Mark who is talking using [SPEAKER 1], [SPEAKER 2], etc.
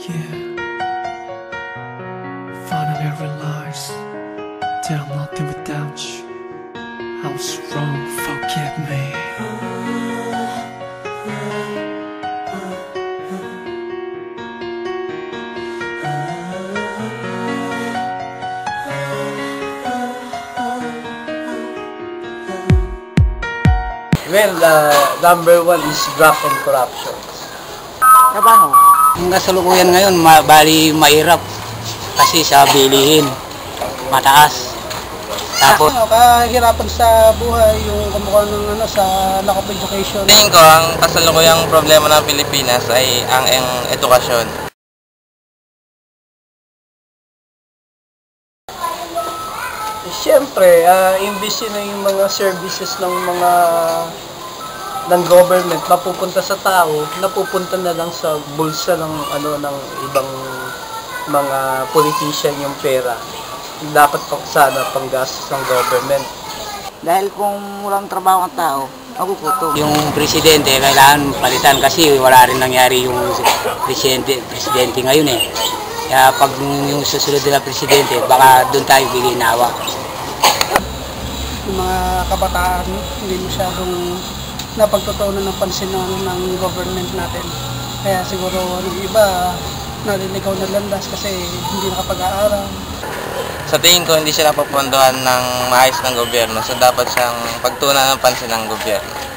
[SPEAKER 1] Yeah, finally realized that I'm nothing without you. I was wrong, forgive me.
[SPEAKER 2] Well, number one is graft and corruption.
[SPEAKER 3] Trabaho. Yung kasalukuyan ngayon, bali mahirap kasi sa bilihin, mataas. Tapos,
[SPEAKER 4] kahirapan sa buhay, yung kamukha ng sa lack of education.
[SPEAKER 5] Tingin ko, ang kasalukuyang problema ng Pilipinas ay ang edukasyon.
[SPEAKER 2] Siyempre, imbis na yung mga services ng government mapupunta sa tao, napupunta na lang sa bulsa ng ng ibang mga politician yung pera. Dapat sana panggastos ng government.
[SPEAKER 3] dahil kung walang trabaho ang tao, magugutom. Yung presidente, kailangan palitan kasi wala rin nangyari yung presidente ngayon eh. Kaya pag yung susunod nila presidente, baka doon tayo biginawa.
[SPEAKER 4] Yung mga kabataan, hindi masyadong napagtutunan ng pansin ng government natin. Kaya siguro yung iba, naliligaw na landas kasi hindi nakapag-aaral.
[SPEAKER 5] Sa tingin ko, hindi siya napupunduhan ng maayos ng gobyerno, so dapat siyang pagtuunan ng pansin ng gobyerno.